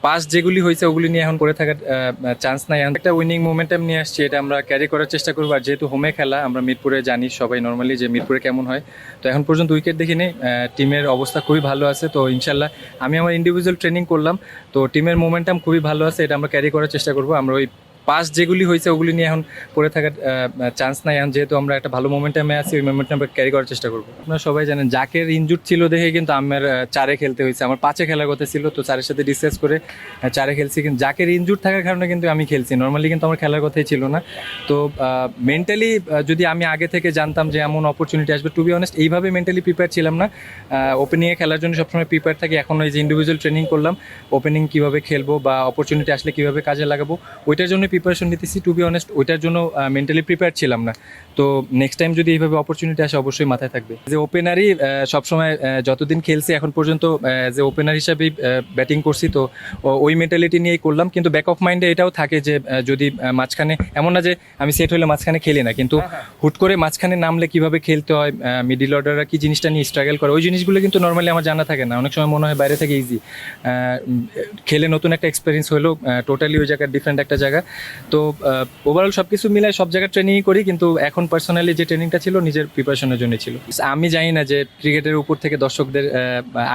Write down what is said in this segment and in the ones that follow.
Pass যেগুলি হয়েছে ওগুলি নিয়ে এখন করে থাকার চান্স নাই। একটা উইনিং মোমেন্টাম নিয়ে আসছি, এটা আমরা ক্যারি করার চেষ্টা করবো। আর যেহেতু হোমে খেলা, আমরা মিরপুরে জানি সবাই নর্মালি যে মিরপুরে কেমন হয়। তো এখন পর্যন্ত উইকেট দেখিনি, টিমের অবস্থা খুবই ভালো আছে। তো ইনশাল্লাহ আমি আমার ইন্ডিভিজুয়াল ট্রেনিং করলাম, তো টিমের মোমেন্টাম খুবই ভালো আছে, এটা আমরা ক্যারি করার চেষ্টা করবো। আমরা ওই পাস যেগুলি হয়েছে ওগুলি নিয়ে এখন পড়ে থাকার চান্স নাই। এখন যেহেতু আমরা একটা ভালো মোমেন্টামে আছি, ওই মোমেন্টাম আমরা ক্যারি করার চেষ্টা করবো। আপনারা সবাই জানেন জাকের ইনজুর ছিল দেখে কিন্তু আমার চারে খেলতে হয়েছে। আমার পাঁচে খেলার কথা ছিল, তো চারের সাথে ডিসকাস করে চারে খেলছি। কিন্তু জাকের ইনজুর থাকার কারণে কিন্তু আমি খেলছি, নর্মালি কিন্তু আমার খেলার কথাই ছিল না। তো মেন্টালি যদি আমি আগে থেকে জানতাম যে এমন অপরচুনিটি আসবে, টু বি অনেস্ট এইভাবে মেন্টালি প্রিপেয়ার ছিলাম না। ওপেনিংয়ে খেলার জন্য সবসময় প্রিপেয়ার থাকি। এখন ওই যে ইন্ডিভিজুয়াল ট্রেনিং করলাম, ওপেনিং কীভাবে খেলবো বা অপরচুনিটি আসলে কীভাবে কাজে লাগাবো, ওইটার জন্য প্রিপারেশন নিতেছি। টু বি অনেস্ট ওইটার জন্য মেন্টালি প্রিপেয়ার ছিলাম না। তো নেক্সট টাইম যদি এইভাবে অপরচুনিটি আসে অবশ্যই মাথায় থাকবে। যে ওপেনারই সবসময় যতদিন খেলছি এখন পর্যন্ত যে ওপেনার হিসাবেই ব্যাটিং করছি, তো ওই মেন্টালিটি নিয়েই করলাম। কিন্তু ব্যাক অফ মাইন্ডে এটাও থাকে যে যদি মাঝখানে, এমন না যে আমি সেট হলে মাঝখানে খেলি না, কিন্তু হুট করে মাঝখানে নামলে কিভাবে খেলতে হয়, মিডিল অর্ডাররা কি জিনিসটা নিয়ে স্ট্রাগল করে, ওই জিনিসগুলো কিন্তু নর্মালি আমার জানা থাকে না। অনেক সময় মনে হয় বাইরে থেকে ইজি, খেলে নতুন একটা এক্সপিরিয়েন্স হলো, টোটালি ওই জায়গার ডিফারেন্ট একটা জায়গা। তো ওভারঅল সব কিছু মিলায় সব জায়গায় ট্রেনিংই করি, কিন্তু এখন পার্সোনালি যে ট্রেনিংটা ছিল নিজের প্রিপারেশনের জন্য ছিল। আমি জানি না যে ক্রিকেটের উপর থেকে দর্শকদের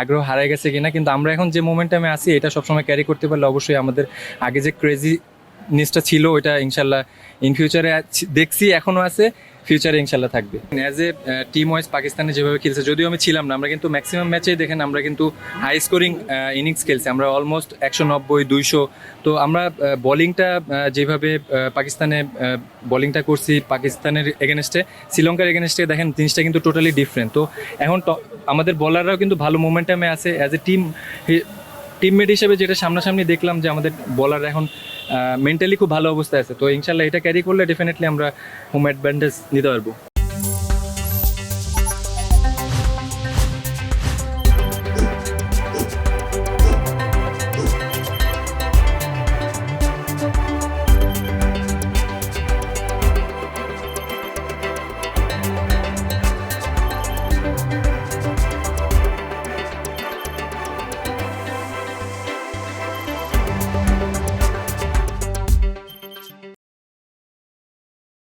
আগ্রহ হারায় গেছে কিনা, কিন্তু আমরা এখন যে মোমেন্টামে আছি এটা সবসময় ক্যারি করতে পারলে অবশ্যই আমাদের আগে যে ক্রেজি জিনিসটা ছিল ওইটা ইনশাল্লাহ ইন ফিউচারে দেখছি, এখনও আছে, ফিউচারে ইনশাল্লাহ থাকবে। অ্যাজ এ টিম ওয়াইজ পাকিস্তানে যেভাবে খেলছে, যদিও আমি ছিলাম না, আমরা কিন্তু ম্যাক্সিমাম ম্যাচেই দেখেন আমরা কিন্তু হাই স্কোরিং ইনিংস খেলছি, আমরা অলমোস্ট 190-200। তো আমরা বোলিংটা যেভাবে পাকিস্তানে বোলিংটা করছি, পাকিস্তানের এগেনস্টে, শ্রীলঙ্কার এগেনস্টে দেখেন জিনিসটা কিন্তু টোটালি ডিফারেন্ট। তো এখন আমাদের বলাররাও কিন্তু ভালো মোমেন্টামে আছে। অ্যাজ এ টিমমেট হিসেবে যেটা সামনাসামনি দেখলাম যে আমাদের বলার এখন মেন্টালি খুব ভালো অবস্থায় আছে। তো ইনশাল্লাহ এটা ক্যারি করলে ডেফিনেটলি আমরা হোম অ্যাডভান্টেজ নিতে পারবো।